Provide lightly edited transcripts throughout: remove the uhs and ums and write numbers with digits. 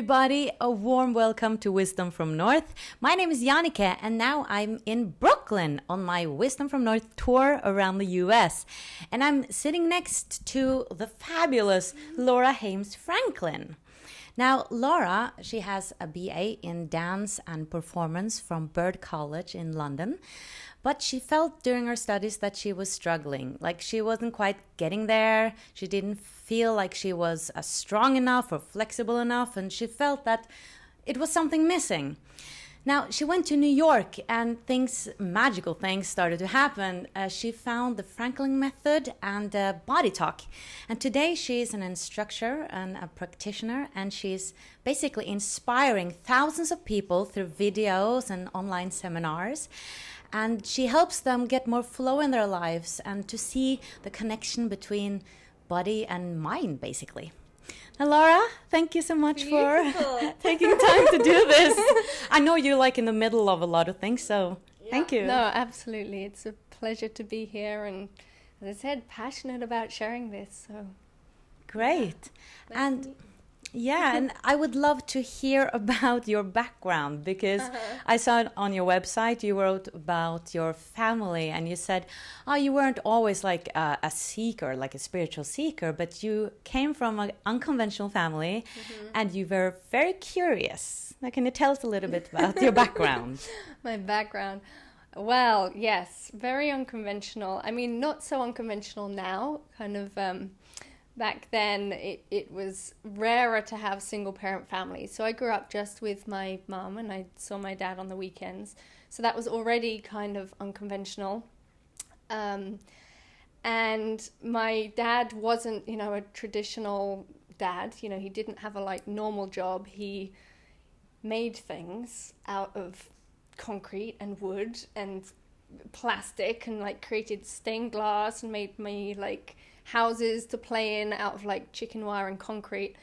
everybody. A warm welcome to Wisdom from North. My name is Jannike, and now I'm in Brooklyn on my Wisdom from North tour around the US. And I'm sitting next to the fabulous Laura Hames Franklin. Now, Laura, she has a BA in dance and performance from Bird College in London. But she felt during her studies that she was struggling, like she wasn't quite getting there. She didn't feel like she was strong enough or flexible enough, and she felt that it was something missing. Now, she went to New York, and magical things started to happen. She found the Franklin method and body talk. And today she's an instructor and a practitioner, and she's basically inspiring thousands of people through videos and online seminars. And she helps them get more flow in their lives and to see the connection between body and mind, basically. Now, Laura, thank you so much for taking time to do this. I know you're like in the middle of a lot of things, so thank you. No, absolutely. It's a pleasure to be here, and as I said, passionate about sharing this. So great. And I would love to hear about your background, because I saw it on your website. You wrote about your family, and you said, you weren't always like a seeker, like a spiritual seeker, but you came from an unconventional family, and you were very curious. Now, can you tell us a little bit about your background? My background. Well, yes, very unconventional. I mean, not so unconventional now, kind of... Back then, it was rarer to have single-parent families. So I grew up just with my mum, and I saw my dad on the weekends. So that was already kind of unconventional. And my dad wasn't, a traditional dad. He didn't have a, normal job. He made things out of concrete and wood and plastic and, created stained glass and made me, houses to play in out of chicken wire and concrete.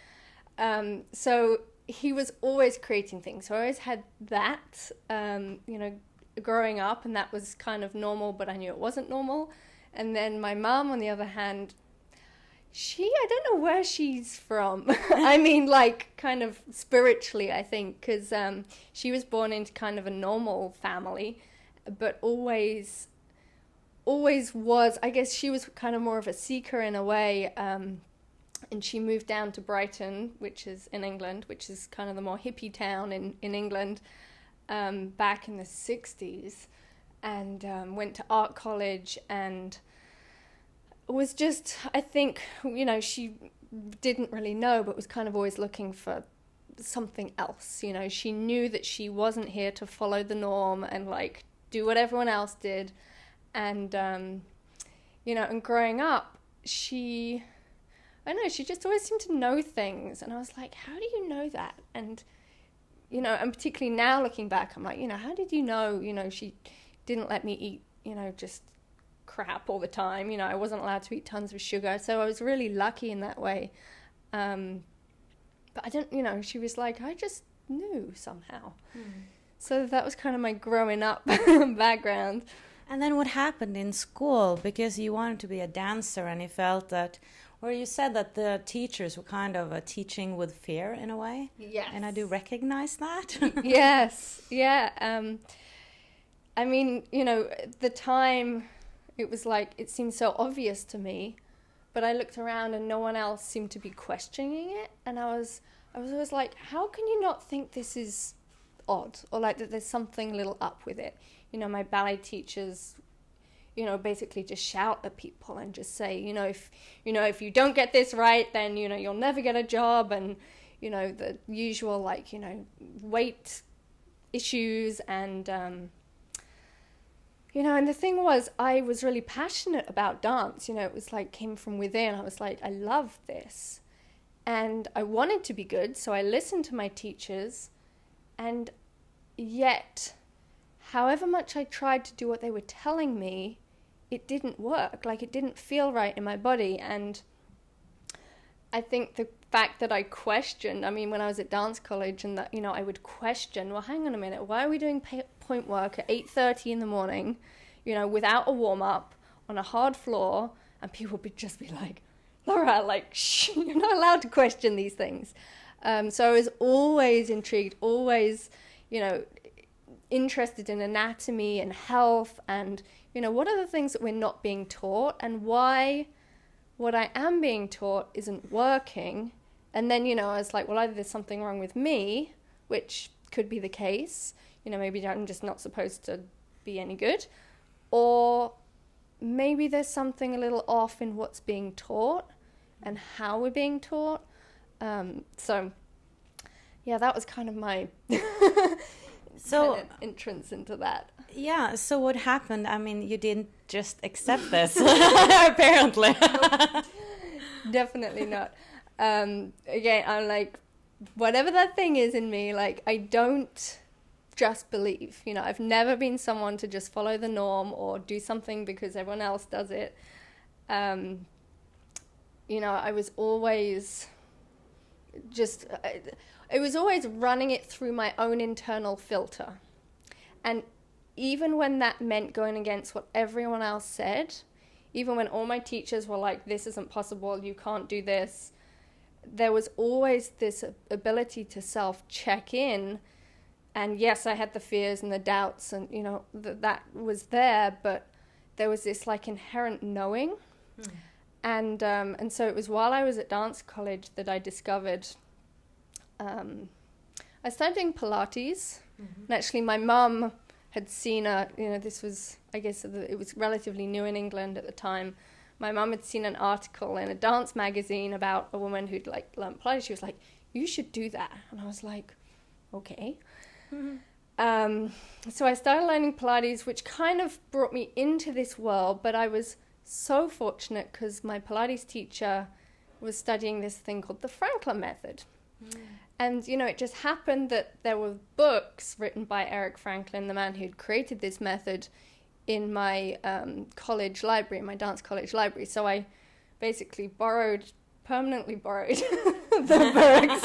So he was always creating things. So I always had that, growing up, and that was kind of normal, but I knew it wasn't normal. And then my mom, on the other hand, I don't know where she's from. I mean, kind of spiritually, I think, because she was born into kind of a normal family, but always was, I guess she was kind of more of a seeker in a way, and she moved down to Brighton, which is in England, which is kind of the more hippie town in England, back in the 60s, and went to art college, and was just, I think, she didn't really know, but was kind of always looking for something else. She knew that she wasn't here to follow the norm and do what everyone else did. And, and growing up, she just always seemed to know things. And I was like, how do you know that? And, and particularly now looking back, I'm like, how did you know, she didn't let me eat, just crap all the time. I wasn't allowed to eat tons of sugar. So I was really lucky in that way. But I didn't, she was like, I just knew somehow. So that was kind of my growing up background. And then what happened in school? Because you wanted to be a dancer, and you felt that, or you said that the teachers were kind of teaching with fear in a way. Yes. And I do recognize that. Yes. Yeah. I mean, at the time, it was it seemed so obvious to me, but I looked around and no one else seemed to be questioning it. And I was always like, how can you not think this is odd, or that there's something little up with it? My ballet teachers, basically just shout at people and just say, if you don't get this right, then, you'll never get a job. And, the usual, weight issues. And, and the thing was, I was really passionate about dance. It was came from within. I was like, I love this. And I wanted to be good. So I listened to my teachers, and yet, however much I tried to do what they were telling me, it didn't work. It didn't feel right in my body. And I think the fact that I questioned, when I was at dance college, and that, I would question, well, hang on a minute, why are we doing point work at 8:30 in the morning, without a warm-up on a hard floor? And people would just be like, Laura, shh, you're not allowed to question these things. So I was always intrigued, always, you know, interested in anatomy and health and, you know, what are the things that we're not being taught and why what I am being taught isn't working. And then, you know, I was like, well, either there's something wrong with me, which could be the case, you know, maybe I'm just not supposed to be any good, or maybe there's something a little off in what's being taught and how we're being taught. So yeah, that was kind of my so entrance into that. Yeah, so what happened? I mean, you didn't just accept this, apparently. Nope. Definitely not. Again, I'm like, whatever that thing is in me, like, I don't just believe. You know, I've never been someone to just follow the norm or do something because everyone else does it. You know, I was always just... I was always running it through my own internal filter. And even when that meant going against what everyone else said, even when all my teachers were like, this isn't possible, you can't do this, there was always this ability to self-check in. And yes, I had the fears and the doubts and, you know, that was there, but there was this like inherent knowing. And so it was while I was at dance college that I discovered... I started doing Pilates, and actually my mum had seen this was, I guess, it was relatively new in England at the time. My mum had seen an article in a dance magazine about a woman who'd like learned Pilates. She was like, you should do that. And I was like, okay. So I started learning Pilates, which kind of brought me into this world, but I was so fortunate because my Pilates teacher was studying this thing called the Franklin method. And, you know, it just happened that there were books written by Eric Franklin, the man who'd created this method, in my college library, my dance college library. So I basically permanently borrowed the books.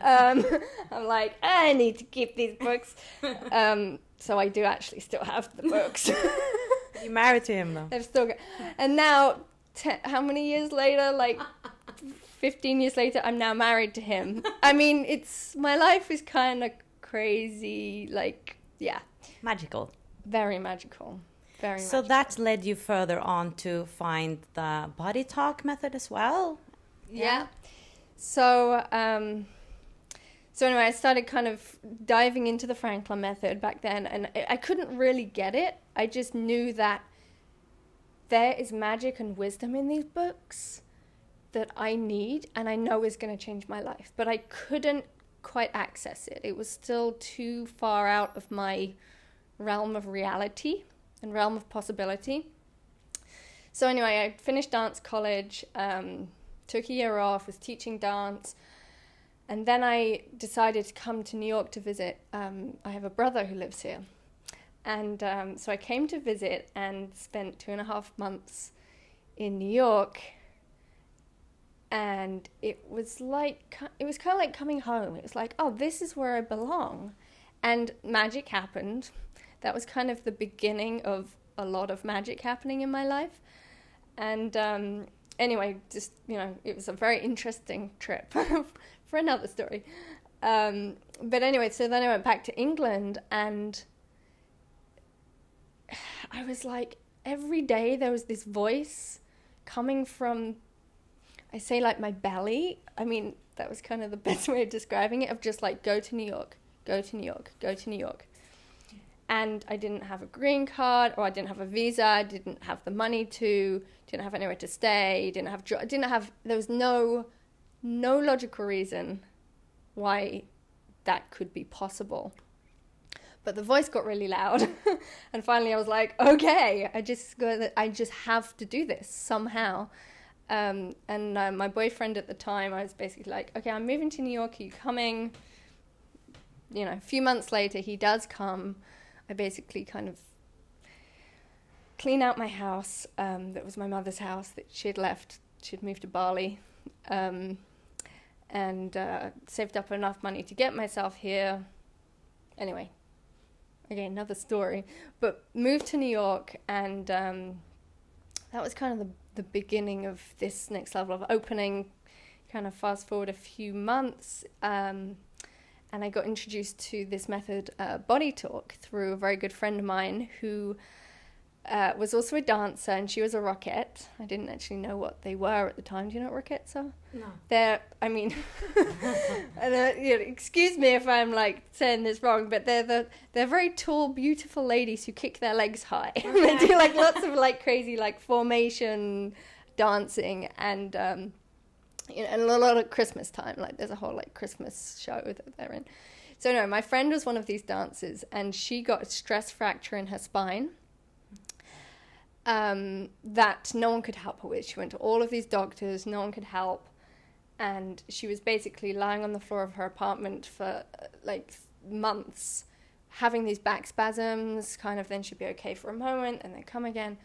I'm like, I need to keep these books. So I do actually still have the books. You married to him, though. I've still got... And now, how many years later, like... 15 years later, I'm now married to him. I mean, my life is kind of crazy, like, yeah. Magical. Very magical. Very So magical. that led you further on to find the body talk method as well? Yeah. So anyway, I started kind of diving into the Franklin method back then, and I couldn't really get it. I just knew that there is magic and wisdom in these books that I need and I know is going to change my life, but I couldn't quite access it. It was still too far out of my realm of reality and realm of possibility. So anyway, I finished dance college, took a year off, was teaching dance, and then I decided to come to New York to visit. I have a brother who lives here, and so I came to visit and spent 2.5 months in New York. And it was kind of like coming home. It was like, oh, this is where I belong. And magic happened. That was kind of the beginning of a lot of magic happening in my life. And anyway, just, you know, it was a very interesting trip for another story. But anyway, so then I went back to England and I was like, every day there was this voice coming from... I say like my belly. I mean, that was kind of the best way of describing it, of just like, go to New York, go to New York, go to New York. And I didn't have a green card, or I didn't have a visa, I didn't have the money to, didn't have anywhere to stay, there was no logical reason why that could be possible. But the voice got really loud. And finally I was like, okay, I just have to do this somehow. And my boyfriend at the time, I was basically like, okay, I'm moving to New York, are you coming? You know, a few months later, he does come. I basically kind of clean out my house. That was my mother's house that she'd left. She'd moved to Bali. And saved up enough money to get myself here. Anyway, again, another story. But moved to New York, and that was kind of the beginning of this next level of opening kind of fast forward a few months, and I got introduced to this method, Body Talk, through a very good friend of mine who was also a dancer, and she was a Rockette. I didn't actually know what they were at the time. Do you know what Rockettes are? No. They're, I mean, excuse me if I'm like saying this wrong, but they're very tall, beautiful ladies who kick their legs high. Okay. They do like lots of like crazy like formation dancing, and and a lot of Christmas time. Like there's a whole like Christmas show that they're in. So no, my friend was one of these dancers, and she got a stress fracture in her spine. That no one could help her with. She went to all of these doctors, no one could help, and she was basically lying on the floor of her apartment for like months, having these back spasms, kind of. Then she'd be okay for a moment and then come again.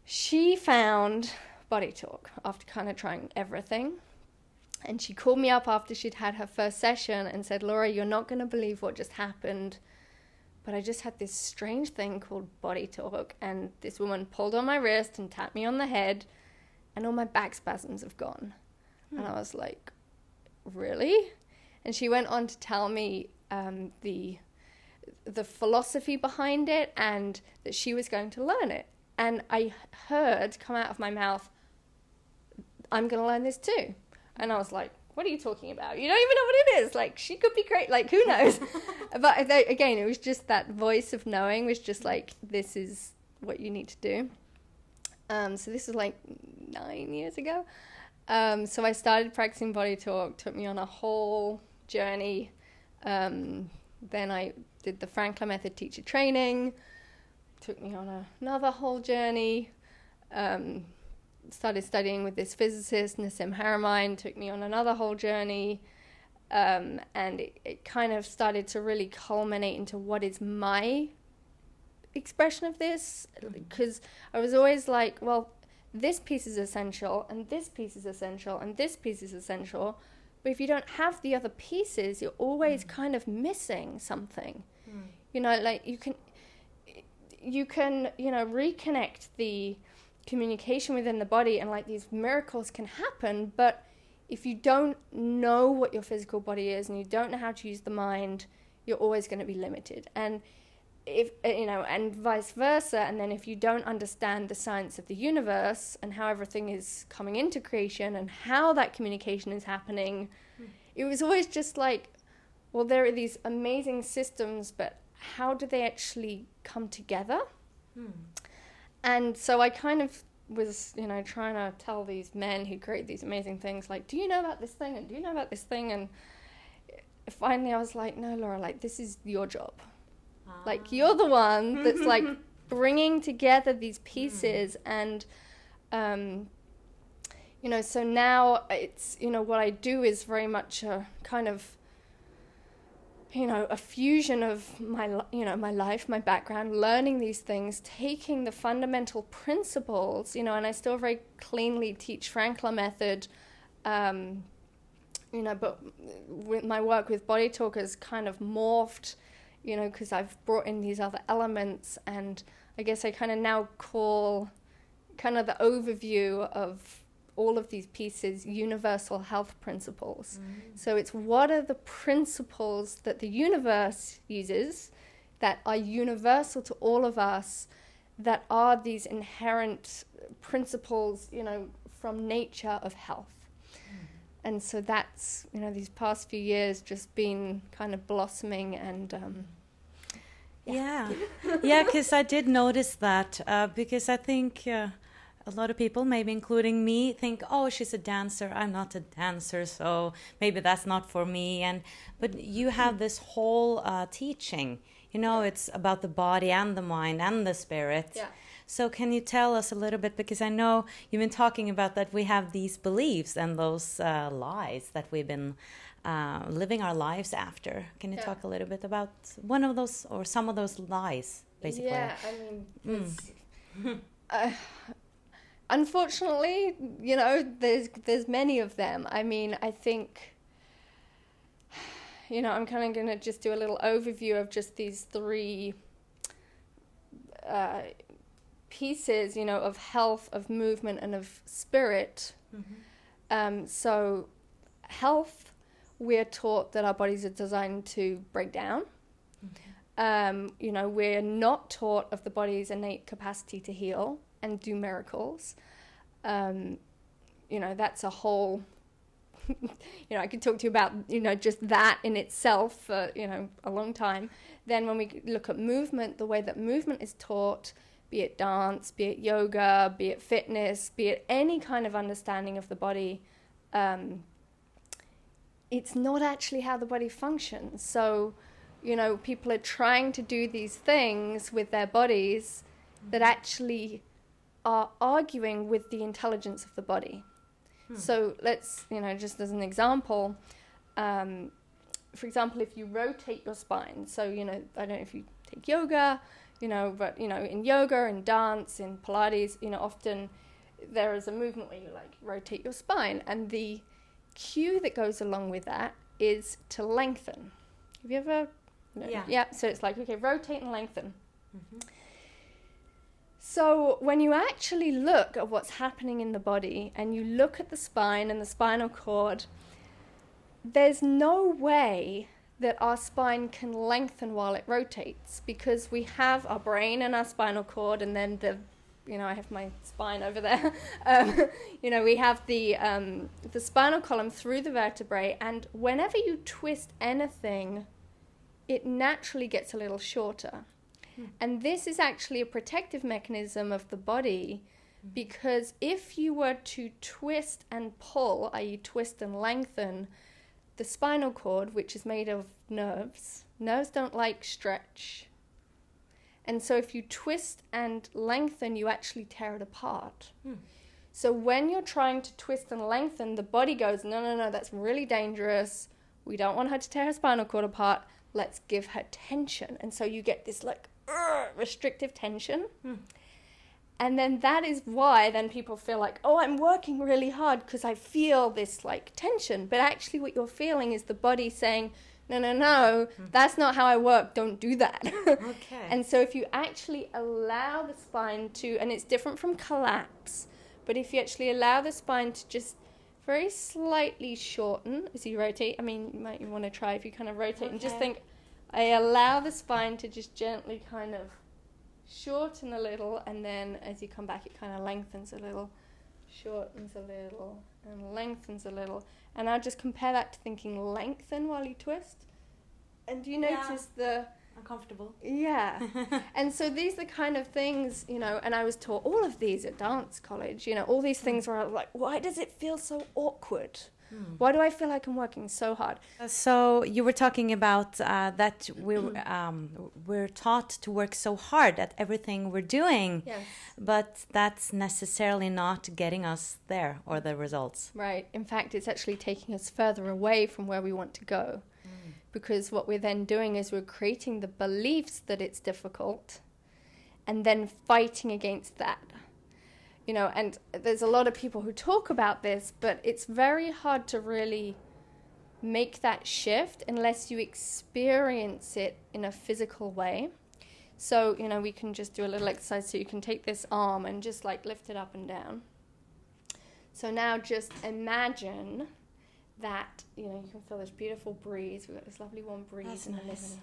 She found Body Talk after kind of trying everything, and she called me up after she'd had her first session and said, "Laura, you're not going to believe what just happened, but I just had this strange thing called Body Talk, and this woman pulled on my wrist and tapped me on the head, and all my back spasms have gone." And I was like, "Really?" And she went on to tell me the philosophy behind it, and that she was going to learn it. And I heard come out of my mouth, "I'm going to learn this too." And I was like, "What are you talking about? You don't even know what it is. Like, she could be great. Like, who knows?" But again, it was just that voice of knowing was just like, this is what you need to do. So this was like 9 years ago. So I started practicing Body Talk, took me on a whole journey. Then I did the Frankler Method teacher training, took me on another whole journey. Started studying with this physicist, Nassim Haramein, took me on another whole journey. And it kind of started to really culminate into what is my expression of this. Because I was always like, well, this piece is essential, and this piece is essential, and this piece is essential. But if you don't have the other pieces, you're always kind of missing something. You know, like you can, reconnect the communication within the body, and like these miracles can happen. But if you don't know what your physical body is, and you don't know how to use the mind, you're always going to be limited. And if and vice versa. And then if you don't understand the science of the universe and how everything is coming into creation and how that communication is happening, it was always just like, well, there are these amazing systems, but how do they actually come together? And so I kind of was, trying to tell these men who create these amazing things, like, do you know about this thing? And do you know about this thing? And finally I was like, no, Laura, like, this is your job. Like, you're the one that's like bringing together these pieces. And, so now it's, what I do is very much a kind of, a fusion of my life, my background, learning these things, taking the fundamental principles, and I still very cleanly teach Frankler Method, but with my work with Body Talk has kind of morphed, because I've brought in these other elements, and I guess I kind of now call kind of the overview of all of these pieces universal health principles. So it's, what are the principles that the universe uses that are universal to all of us, that are these inherent principles, from nature of health. And so that's, these past few years just been kind of blossoming, and yeah, because I did notice that, because I think a lot of people, maybe including me, think, oh, she's a dancer. I'm not a dancer, so maybe that's not for me. But you have this whole teaching. It's about the body and the mind and the spirit. Yeah. So can you tell us a little bit, because I know you've been talking about that we have these beliefs and those lies that we've been living our lives after. Can you talk a little bit about one of those or some of those lies, basically? Yeah, unfortunately, there's many of them. I mean, I think, I'm kind of going to just do a little overview of just these three pieces, of health, of movement, and of spirit. So health, we're taught that our bodies are designed to break down. You know, we're not taught of the body's innate capacity to heal and do miracles. You know, that's a whole, you know, I could talk to you about, you know, just that in itself for, you know, a long time. Then when we look at movement, the way that movement is taught, be it dance, be it yoga, be it fitness, be it any kind of understanding of the body, it's not actually how the body functions. So, you know, people are trying to do these things with their bodies that actually are arguing with the intelligence of the body. So let's, you know, just as an example, for example, if you rotate your spine, so, you know, I don't know if you take yoga, you know, but, you know, in yoga and dance, in Pilates, you know, often there is a movement where you like rotate your spine, and the cue that goes along with that is to lengthen. Have you ever? No. Yeah. So it's like, okay, rotate and lengthen. So when you actually look at what's happening in the body and you look at the spine and the spinal cord, there's no way that our spine can lengthen while it rotates, because we have our brain and our spinal cord, and then the, you know, I have my spine over there. You know, we have the spinal column through the vertebrae, and whenever you twist anything, it naturally gets a little shorter. And this is actually a protective mechanism of the body, because if you were to twist and pull, i.e. twist and lengthen, the spinal cord, which is made of nerves don't like stretch. And so if you twist and lengthen, you actually tear it apart. So when you're trying to twist and lengthen, the body goes, no, that's really dangerous. We don't want her to tear her spinal cord apart. Let's give her tension. And so you get this like restrictive tension. And then that is why then people feel like, oh, I'm working really hard because I feel this like tension. But actually what you're feeling is the body saying, no, that's not how I work. Don't do that. Okay. And so if you actually allow the spine to, and it's different from collapse, but if you actually allow the spine to just very slightly shorten as you rotate, I mean, you might want to try if you kind of rotate and just think, I allow the spine to just gently kind of shorten a little, and then as you come back it kind of lengthens a little, shortens a little, and lengthens a little. And I'll just compare that to thinking lengthen while you twist. And do you notice the... Uncomfortable. Yeah. And so these are the kind of things, you know, and I was taught all of these at dance college, you know, all these things where I was like, why does it feel so awkward? Why do I feel like I'm working so hard? So you were talking about that we're taught to work so hard at everything we're doing, Yes. but that's necessarily not getting us there or the results. Right. In fact, it's actually taking us further away from where we want to go. Because what we're then doing is we're creating the beliefs that it's difficult and then fighting against that. You know, and there's a lot of people who talk about this, but it's very hard to really make that shift unless you experience it in a physical way. So, you know, we can just do a little exercise. So you can take this arm and just like lift it up and down. So now just imagine that, you know, you can feel this beautiful breeze. We've got this lovely warm breeze. That's and nice. this.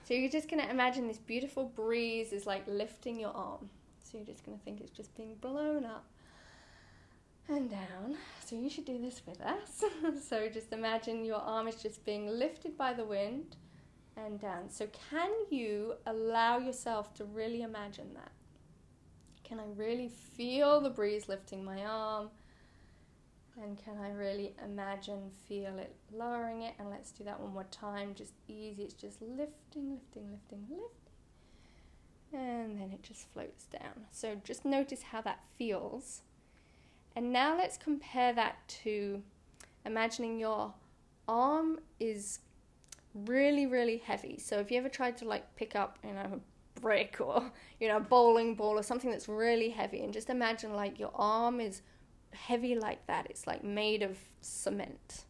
So you're just going to imagine this beautiful breeze is like lifting your arm. So you're just going to think it's just being blown up and down. So you should do this with us. So just imagine your arm is just being lifted by the wind and down. So can you allow yourself to really imagine that? Can I really feel the breeze lifting my arm? And can I really feel it lowering it? And let's do that one more time. Just easy. It's just lifting, lifting, lifting, lifting. And then it just floats down. So just notice how that feels. And now let's compare that to imagining your arm is really, really heavy. So if you ever tried to like pick up, you know, a brick or, you know, a bowling ball or something that's really heavy, and just imagine like your arm is heavy like that. It's like made of cement.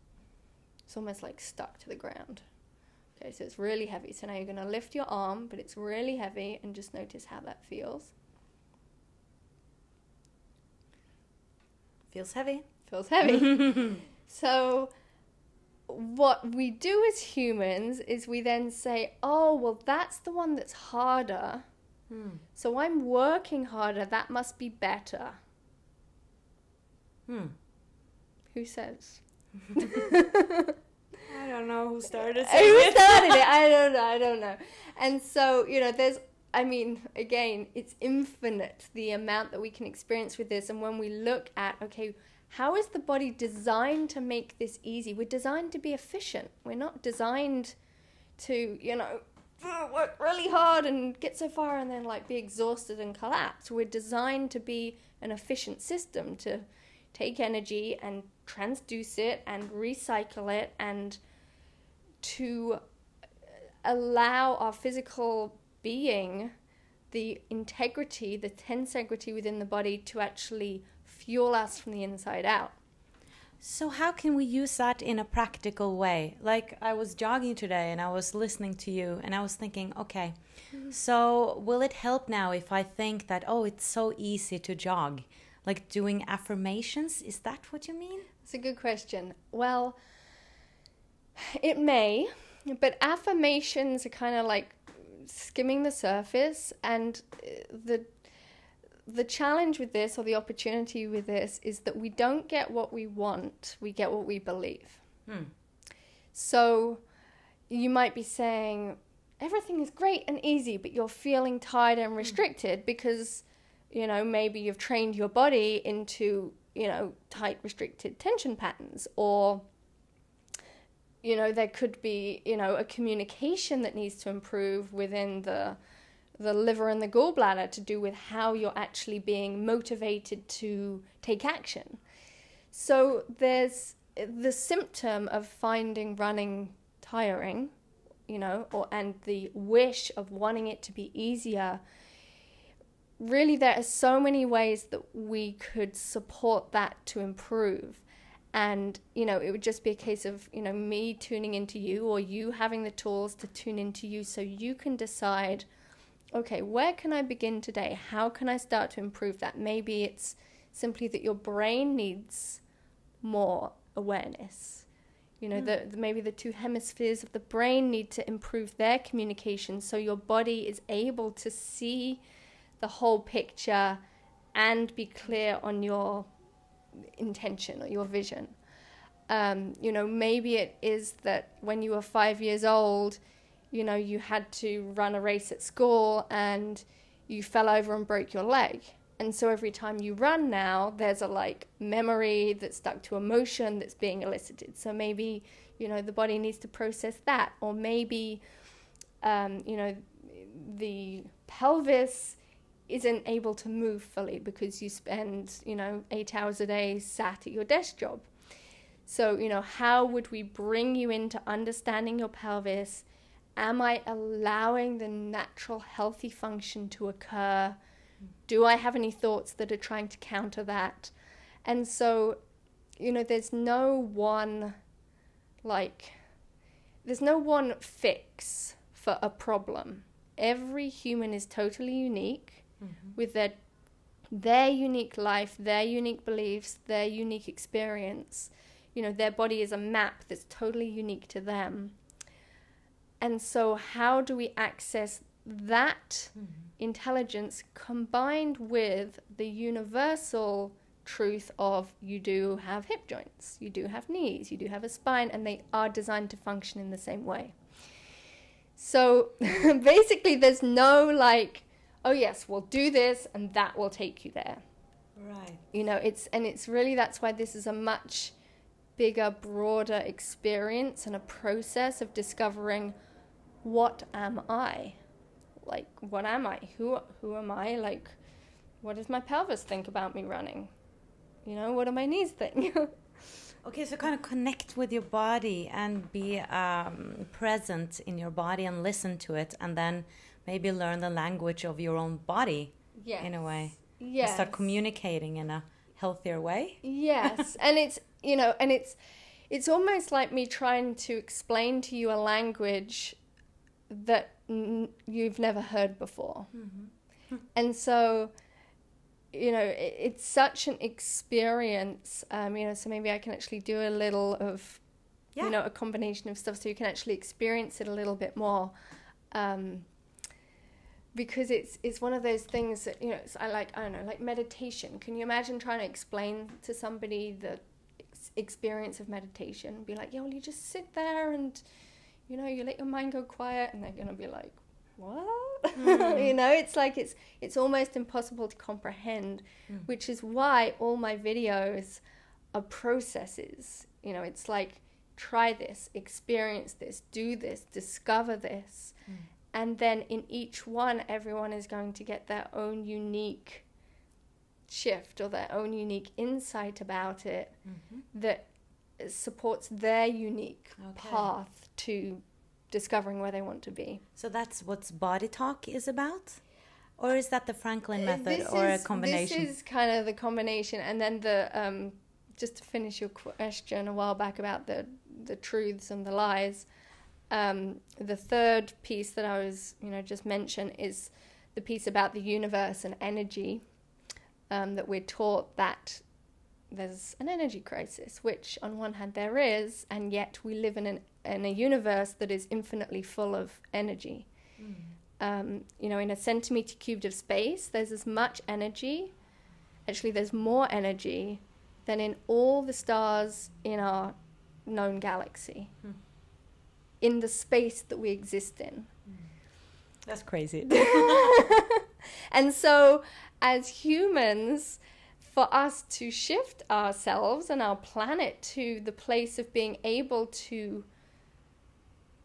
It's almost like stuck to the ground. Okay, so it's really heavy. So now you're going to lift your arm, but it's really heavy, and just notice how that feels. Feels heavy. feels heavy. So what we do as humans is we then say, oh, well, that's the one that's harder. So I'm working harder. That must be better. Who says? I don't know who started Who started it? I don't know. And so, again, it's infinite, the amount that we can experience with this. And when we look at, okay, how is the body designed to make this easy? We're designed to be efficient. We're not designed to, work really hard and get so far and then be exhausted and collapse. We're designed to be an efficient system, to take energy and transduce it and recycle it, and to allow our physical being the integrity, the tensegrity within the body to actually fuel us from the inside out. So how can we use that in a practical way? Like, I was jogging today and I was listening to you and I was thinking, okay, so will it help now if I think that, oh, it's so easy to jog? Like doing affirmations? Is that what you mean? It's a good question. Well, it may, but affirmations are kind of like skimming the surface, and the challenge with this, or the opportunity with this, is that we don't get what we want, we get what we believe. So you might be saying everything is great and easy, but you're feeling tired and restricted because, maybe you've trained your body into, tight, restricted tension patterns, or there could be, a communication that needs to improve within the liver and the gallbladder to do with how you're actually being motivated to take action. So there's the symptom of finding running tiring, and the wish of wanting it to be easier. Really, there are so many ways that we could support that to improve. And, it would just be a case of, me tuning into you, or you having the tools to tune into you, so you can decide, okay, where can I begin today? How can I start to improve that? Maybe it's simply that your brain needs more awareness. Maybe the two hemispheres of the brain need to improve their communication, so your body is able to see the whole picture and be clear on your intention or your vision. Maybe it is that when you were 5 years old, you had to run a race at school and you fell over and broke your leg. And so every time you run now, there's a memory that's stuck to emotion that's being elicited. So maybe, the body needs to process that. Or maybe, the pelvis isn't able to move fully because you spend, 8 hours a day sat at your desk job. So, how would we bring you into understanding your pelvis? Am I allowing the natural healthy function to occur? Do I have any thoughts that are trying to counter that? And so, there's no one fix for a problem. Every human is totally unique with their unique life, their unique beliefs, their unique experience. Their body is a map that's totally unique to them. And so how do we access that intelligence combined with the universal truth of you do have hip joints, you do have knees, you do have a spine, and they are designed to function in the same way. So basically there's no oh yes, we'll do this and that will take you there. Right. It's really, that's why this is a much bigger, broader experience and a process of discovering, what am I? What am I? Who am I? What does my pelvis think about me running? What do my knees think? Okay, so kind of connect with your body and be present in your body and listen to it, and then maybe learn the language of your own body. Yes. In a way. Yes. And start communicating in a healthier way. Yes. And it's almost like me trying to explain to you a language that you've never heard before. And so you know, it's such an experience, you know, so maybe I can actually do a little of, you know, a combination of stuff so you can actually experience it a little bit more. Because it's one of those things that, you know, I don't know, like meditation. Can you imagine trying to explain to somebody the experience of meditation? Be like, yeah, well, you just sit there and, you know, you let your mind go quiet, and they're going to be like, what? You know, it's like it's almost impossible to comprehend, which is why all my videos are processes. You know, it's like, try this, experience this, do this, discover this. And then in each one, everyone is going to get their own unique shift or their own unique insight about it that supports their unique path to discovering where they want to be. So that's what Body Talk is about? Or is that the Franklin method, or a combination? This is kind of the combination. And then the just to finish your question a while back about the truths and the lies, the third piece that I was, you know, just mentioned is the piece about the universe and energy, that we're taught that there's an energy crisis, which on one hand there is, and yet we live in a universe that is infinitely full of energy. You know, in a centimeter cubed of space, there's as much energy. Actually, there's more energy than in all the stars in our known galaxy. In the space that we exist in. That's crazy. And so, as humans, for us to shift ourselves and our planet to the place of being able to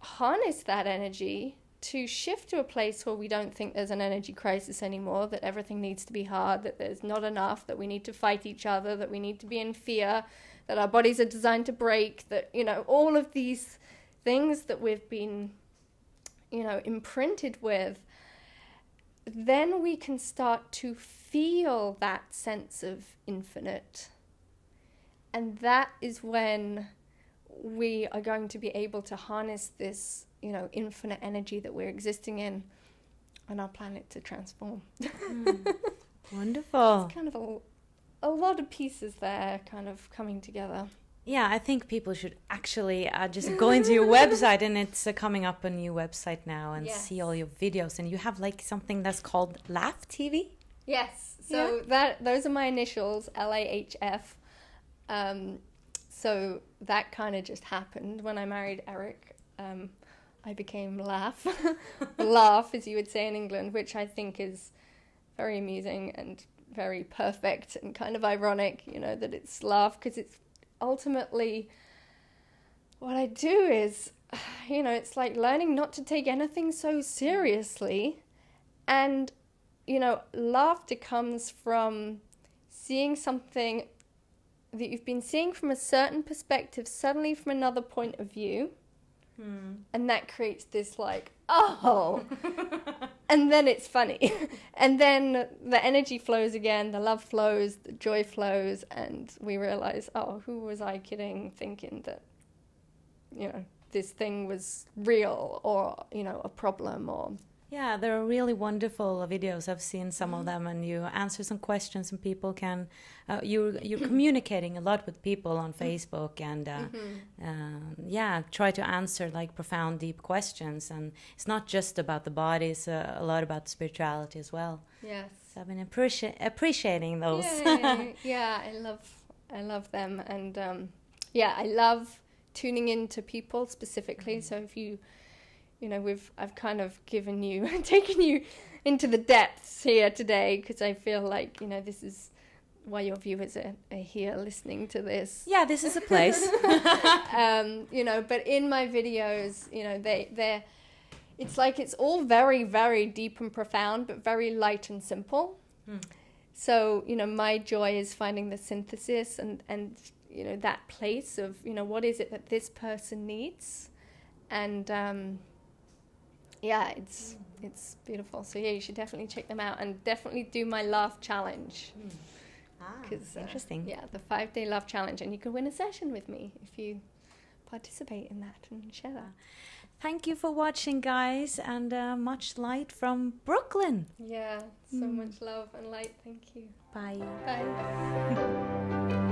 harness that energy, to shift to a place where we don't think there's an energy crisis anymore, that everything needs to be hard, that there's not enough, that we need to fight each other, that we need to be in fear, that our bodies are designed to break, that, you know, all of these things that we've been, you know, imprinted with, then we can start to feel that sense of infinite. And that is when we are going to be able to harness this, you know, infinite energy that we're existing in on our planet to transform. Wonderful. It's kind of a lot of pieces there kind of coming together. Yeah, I think people should actually just go into your website, and it's coming up a new website now, and see all your videos. And you have like something that's called Laugh TV? Yes. So those are my initials, LAHF. So that kind of just happened when I married Eric. I became Laugh. Laugh, as you would say in England, which I think is very amusing and very perfect and kind of ironic, you know, that it's Laugh, because it's ultimately what I do is, you know, it's like learning not to take anything so seriously. And, you know, laughter comes from seeing something that you've been seeing from a certain perspective suddenly from another point of view. And that creates this like, oh, and then it's funny. And then the energy flows again, the love flows, the joy flows, and we realize, oh, who was I kidding, thinking that, you know, this thing was real, or, you know, a problem, or... Yeah, they're really wonderful videos. I've seen some of them, and you answer some questions, and people can... you're communicating a lot with people on Facebook, and try to answer like profound, deep questions. And it's not just about the body; it's a lot about spirituality as well. Yes, so I've been appreciating those. Yeah, I love them, and I love tuning into people specifically. So if you know, I've kind of taken you into the depths here today, because I feel like, you know, this is why your viewers are here listening to this. Yeah, this is a place. You know, but in my videos, you know, they're it's like it's all very, very deep and profound, but very light and simple. So, you know, my joy is finding the synthesis and you know, that place of, you know, what is it that this person needs, and it's beautiful. So yeah, you should definitely check them out, and definitely do my Laugh Challenge. Because interesting. Yeah, the 5-day Laugh Challenge, and you can win a session with me if you participate in that and share that. Thank you for watching, guys, and much light from Brooklyn. Yeah, so much love and light. Thank you. Bye. Bye.